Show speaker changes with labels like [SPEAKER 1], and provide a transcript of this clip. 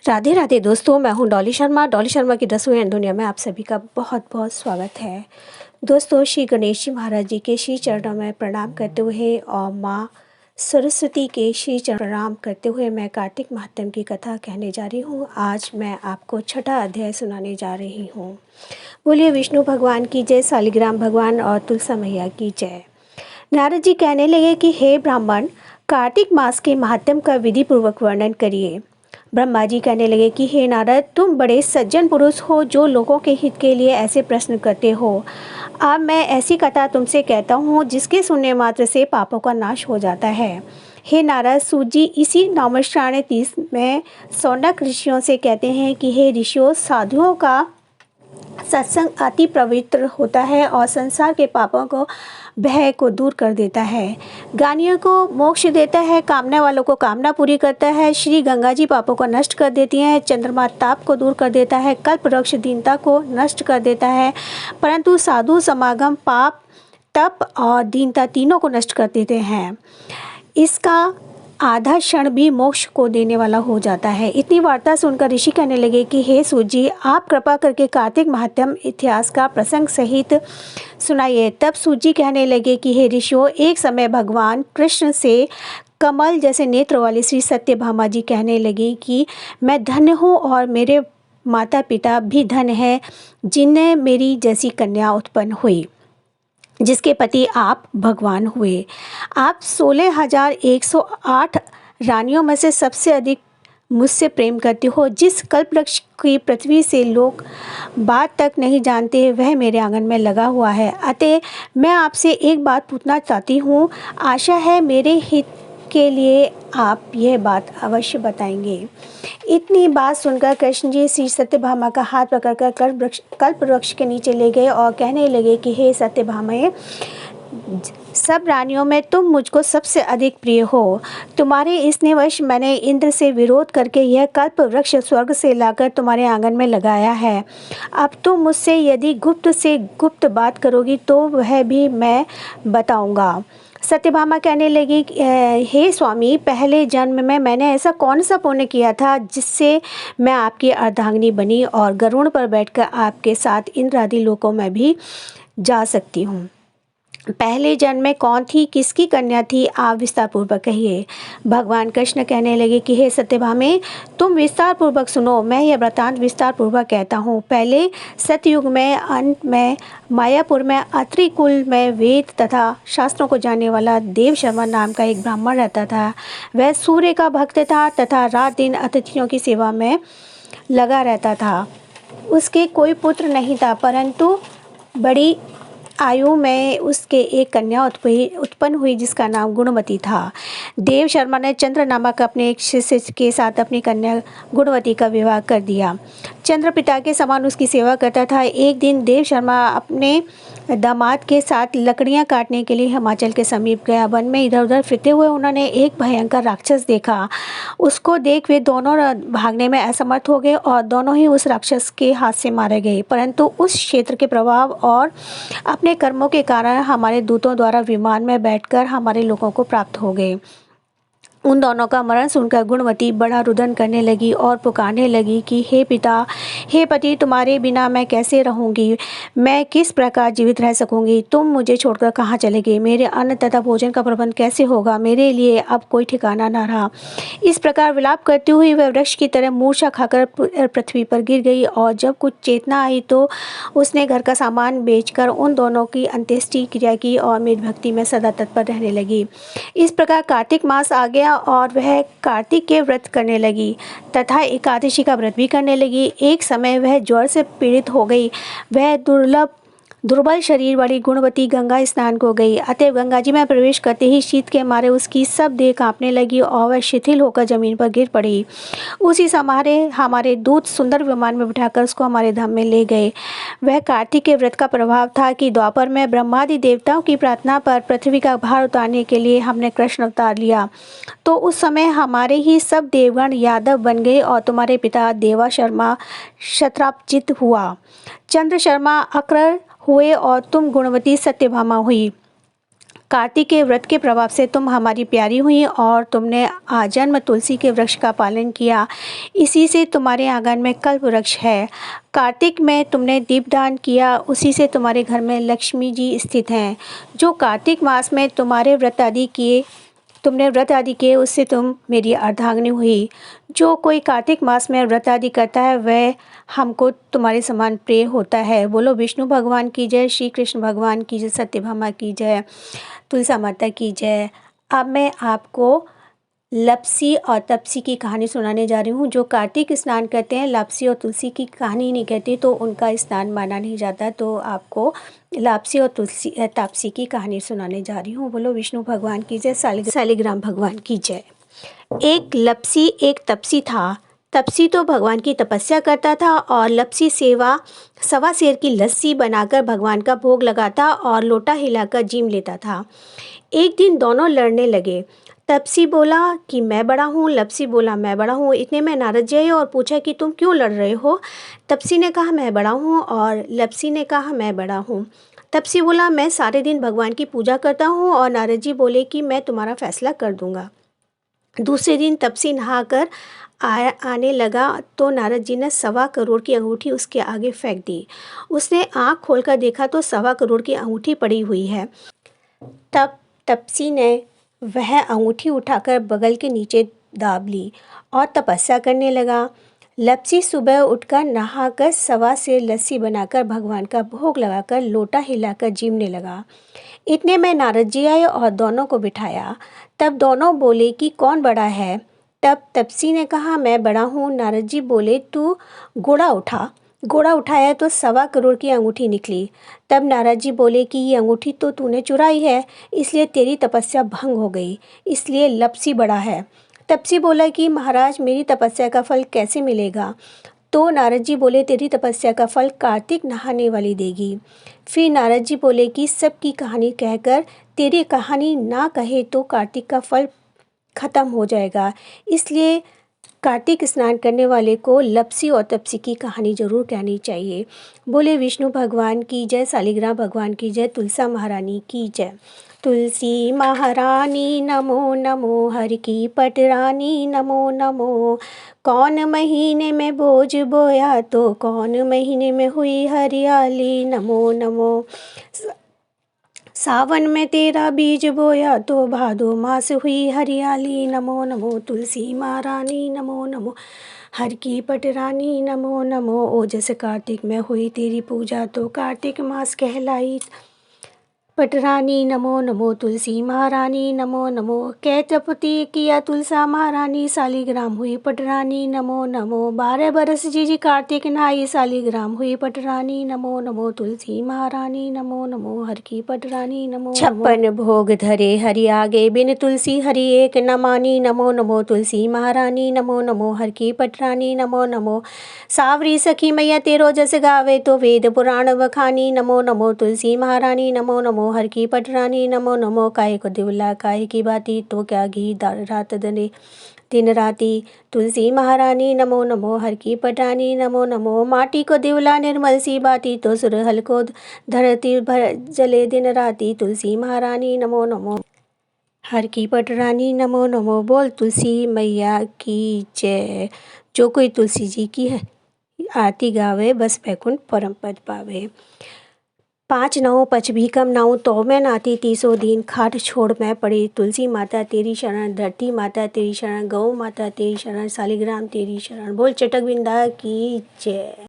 [SPEAKER 1] राधे राधे दोस्तों, मैं हूं डॉली शर्मा की रसोई एंड दुनिया में आप सभी का बहुत बहुत स्वागत है। दोस्तों, श्री गणेश जी महाराज जी के श्री चरणों में प्रणाम करते हुए और माँ सरस्वती के श्री चरण प्रणाम करते हुए मैं कार्तिक महात्म्य की कथा कहने जा रही हूँ। आज मैं आपको छठा अध्याय सुनाने जा रही हूँ। बोलिए विष्णु भगवान की जय, शालिग्राम भगवान और तुलसा मैया की जय। नारद जी कहने लगे कि हे ब्राह्मण, कार्तिक मास के महात्म्य का विधि पूर्वक वर्णन करिए। ब्रह्मा जी कहने लगे कि हे नारद, तुम बड़े सज्जन पुरुष हो जो लोगों के हित के लिए ऐसे प्रश्न करते हो। अब मैं ऐसी कथा तुमसे कहता हूँ जिसके सुनने मात्र से पापों का नाश हो जाता है। हे नारद, सूत जी इसी नवमश्रावण 30 में सौनक ऋषियों से कहते हैं कि हे ऋषियों, साधुओं का सत्संग अति पवित्र होता है और संसार के पापों को भय को दूर कर देता है, ज्ञानियों को मोक्ष देता है, कामना वालों को कामना पूरी करता है। श्री गंगा जी पापों को नष्ट कर देती हैं, चंद्रमा ताप को दूर कर देता है, कल्प वृक्ष दीनता को नष्ट कर देता है। परंतु साधु समागम पाप, तप और दीनता तीनों को नष्ट कर देते हैं। इसका आधा क्षण भी मोक्ष को देने वाला हो जाता है। इतनी वार्ता सुनकर ऋषि कहने लगे कि हे सूत जी, आप कृपा करके कार्तिक महात्म्य इतिहास का प्रसंग सहित सुनाइए। तब सूत जी कहने लगे कि हे ऋषियों, एक समय भगवान कृष्ण से कमल जैसे नेत्र वाली श्री सत्यभामा जी कहने लगी कि मैं धन्य हूँ और मेरे माता पिता भी धन्य हैं जिन्हें मेरी जैसी कन्या उत्पन्न हुई, जिसके पति आप भगवान हुए। आप 16,108 रानियों में से सबसे अधिक मुझसे प्रेम करते हो। जिस कल्पवृक्ष की पृथ्वी से लोग बात तक नहीं जानते वह मेरे आंगन में लगा हुआ है। अतः मैं आपसे एक बात पूछना चाहती हूँ। आशा है मेरे हित के लिए आप यह बात अवश्य बताएंगे। इतनी बात सुनकर कृष्ण जी श्री सत्यभामा का हाथ पकड़कर कल्प वृक्ष के नीचे ले गए और कहने लगे कि हे सत्यभामा, सब रानियों में तुम मुझको सबसे अधिक प्रिय हो। तुम्हारे स्नेहवश मैंने इंद्र से विरोध करके यह कल्प वृक्ष स्वर्ग से लाकर तुम्हारे आंगन में लगाया है। अब तुम मुझसे यदि गुप्त से गुप्त बात करोगी तो वह भी मैं बताऊंगा। सत्यभामा कहने लगी, हे स्वामी, पहले जन्म में मैंने ऐसा कौन सा पुण्य किया था जिससे मैं आपकी अर्धांगिनी बनी और गरुड़ पर बैठकर आपके साथ इंद्र आदि लोकों में भी जा सकती हूँ। पहले जन्म में कौन थी, किसकी कन्या थी, आप विस्तार पूर्वक कहिए। भगवान कृष्ण कहने लगे कि हे सत्यभामे, तुम विस्तार पूर्वक सुनो। मैं यह वृतांत विस्तार पूर्वक कहता हूँ। पहले सतयुग में, अंत में मायापुर में, अत्रि कुल में वेद तथा शास्त्रों को जानने वाला देव शर्मा नाम का एक ब्राह्मण रहता था। वह सूर्य का भक्त था तथा रात दिन अतिथियों की सेवा में लगा रहता था। उसके कोई पुत्र नहीं था, परंतु बड़ी आयु में उसके एक कन्या उत्पन्न हुई जिसका नाम गुणवती था। देव शर्मा ने चंद्र नामक अपने एक शिष्य के साथ अपनी कन्या गुणवती का विवाह कर दिया। चंद्र पिता के समान उसकी सेवा करता था। एक दिन देव शर्मा अपने दामाद के साथ लकड़ियां काटने के लिए हिमाचल के समीप गया। वन में इधर उधर फिरते हुए उन्होंने एक भयंकर राक्षस देखा। उसको देख वे दोनों भागने में असमर्थ हो गए और दोनों ही उस राक्षस के हाथ से मारे गए। परंतु उस क्षेत्र के प्रभाव और अपने कर्मों के कारण हमारे दूतों द्वारा विमान में बैठकर हमारे लोगों को प्राप्त हो गए। उन दोनों का मरण सुनकर गुणवती बड़ा रुदन करने लगी और पुकारने लगी कि हे पिता, हे पति, तुम्हारे बिना मैं कैसे रहूंगी? मैं किस प्रकार जीवित रह सकूंगी? तुम मुझे छोड़कर कहाँ चले गए? मेरे अन्न तथा भोजन का प्रबंध कैसे होगा? मेरे लिए अब कोई ठिकाना न रहा। इस प्रकार विलाप करती हुई वह वृक्ष की तरह मूर्छा खाकर पृथ्वी पर गिर गई और जब कुछ चेतना आई तो उसने घर का सामान बेचकर उन दोनों की अंत्येष्टि क्रिया की और मेरी भक्ति में सदा तत्पर रहने लगी। इस प्रकार कार्तिक मास आ गया और वह कार्तिक के व्रत करने लगी तथा एकादशी का व्रत भी करने लगी। एक समय वह ज्वर से पीड़ित हो गई। वह दुर्बल शरीर वाली गुणवती गंगा स्नान को गई। अतएव गंगा जी में प्रवेश करते ही शीत के मारे उसकी सब देह कांपने लगी और वह शिथिल होकर जमीन पर गिर पड़ी। उसी समय हमारे दूत सुंदर विमान में बिठाकर उसको हमारे धाम में ले गए। वह कार्तिक के व्रत का प्रभाव था कि द्वापर में ब्रह्मादि देवताओं की प्रार्थना पर पृथ्वी का भार उतारने के लिए हमने कृष्ण अवतार लिया। तो उस समय हमारे ही सब देवगण यादव बन गए और तुम्हारे पिता देवा शर्मा क्षत्रापचित हुआ, चंद्र शर्मा अक्र हुए और तुम गुणवती सत्यभामा हुई। कार्तिक के व्रत के प्रभाव से तुम हमारी प्यारी हुई और तुमने आजन्म तुलसी के वृक्ष का पालन किया। इसी से तुम्हारे आंगन में कल्प वृक्ष है। कार्तिक में तुमने दीपदान किया, उसी से तुम्हारे घर में लक्ष्मी जी स्थित हैं। जो कार्तिक मास में तुमने व्रत आदि किए, उससे तुम मेरी अर्धांगिनी हुई। जो कोई कार्तिक मास में व्रत आदि करता है वह हमको तुम्हारे समान प्रिय होता है। बोलो विष्णु भगवान की जय, श्री कृष्ण भगवान की जय, सत्यभामा की जय, तुलसा माता की जय। अब मैं आपको लपसी और तपसी की कहानी सुनाने जा रही हूँ। जो कार्तिक स्नान करते हैं, लापसी और तुलसी की कहानी नहीं कहती तो उनका स्नान माना नहीं जाता। तो आपको लापसी और तापसी की कहानी सुनाने जा रही हूँ। बोलो विष्णु भगवान की जय, शालिग्राम भगवान की जय। एक लपसी एक तपसी था। तपसी तो भगवान की तपस्या करता था और लपसी सवा सेर की लस्सी बनाकर भगवान का भोग लगाता और लोटा हिलाकर जीम लेता था। एक दिन दोनों लड़ने लगे। तपसी बोला कि मैं बड़ा हूँ, लपसी बोला मैं बड़ा हूँ। इतने में नारद जी आए और पूछा कि तुम क्यों लड़ रहे हो। तपसी ने कहा मैं बड़ा हूँ और लपसी ने कहा मैं बड़ा हूँ। तपसी बोला मैं सारे दिन भगवान की पूजा करता हूँ और नारद जी बोले कि मैं तुम्हारा फैसला कर दूंगा। दूसरे दिन तपसी नहाकर आने लगा तो नारद जी ने 1.25 करोड़ की अंगूठी उसके आगे फेंक दी। उसने आँख खोलकर देखा तो 1.25 करोड़ की अंगूठी पड़ी हुई है। तब तपसी ने वह अंगूठी उठाकर बगल के नीचे दाब ली और तपस्या करने लगा। लपसी सुबह उठकर नहाकर 1.25 सेर लस्सी बनाकर भगवान का भोग लगाकर लोटा हिलाकर जीमने लगा। इतने में नारद जी आए और दोनों को बिठाया। तब दोनों बोले कि कौन बड़ा है। तब तपसी ने कहा मैं बड़ा हूँ। नारद जी बोले तू घोड़ा उठा। घोड़ा उठाया तो 1.25 करोड़ की अंगूठी निकली। तब नारद जी बोले कि ये अंगूठी तो तूने चुराई है, इसलिए तेरी तपस्या भंग हो गई, इसलिए लपसी बड़ा है। तपसी बोला कि महाराज मेरी तपस्या का फल कैसे मिलेगा। तो नारद जी बोले तेरी तपस्या का फल कार्तिक नहाने वाली देगी। फिर नारद जी बोले कि सबकी कहानी कहकर तेरी कहानी ना कहे तो कार्तिक का फल खत्म हो जाएगा, इसलिए कार्तिक स्नान करने वाले को लपसी और तपसी की कहानी जरूर कहनी चाहिए। बोले विष्णु भगवान की जय, शालिग्राम भगवान की जय, तुलसा महारानी की जय। तुलसी महारानी नमो नमो, हर की पटरानी नमो नमो। कौन महीने में बोझ बोया तो कौन महीने में हुई हरियाली नमो नमो। सावन में तेरा बीज बोया तो भादो मास हुई हरियाली नमो नमो। तुलसी महारानी नमो नमो, हर की पटरानी नमो नमो। ओजस कार्तिक में हुई तेरी पूजा तो कार्तिक मास कहलाई पटरानी नमो नमो। तुलसी महारानी नमो नमो। कैतपति किया तुलसा महारानी, शालिग्राम हुई पटरानी नमो नमो। 12 बरस जी कार्तिक नहाई, शालिग्राम हुई पटरानी नमो नमो। तुलसी महारानी नमो नमो, हर की पटरानी नमो। 56 भोग धरे हरि आगे, बिन तुलसी हरि एक न मानी नमो नमो। तुलसी महारानी नमो नमो, हर की पटरानी नमो नमो। सावरी सखी मैया तेरो जस गावे तो वेद पुराण बखानी नमो नमो। तुलसी महारानी नमो नमो, हर की पटरानी नमो नमो। काहे को दिवला काहे की बाती, तो क्या घी रात दिन राती। तुलसी महारानी नमो नमो, हर की पटरानी नमो नमो। माटी को दिवला निर्मल सी बाती, तो सुरहल को धरती भर जले दिन राती। तुलसी महारानी नमो नमो, हर की पटरानी नमो नमो। बोल तुलसी मैया की जय। जो कोई तुलसी जी की आरती गावे बस वैकुंठ परम पद पावे। 5 नाव पच भी कम नाव, तो मैं नाती 30 दिन। खाट छोड़ मैं पड़ी, तुलसी माता तेरी शरण, धरती माता तेरी शरण, गौ माता तेरी शरण, शालिग्राम तेरी शरण। बोल चटक बिंदा की जय।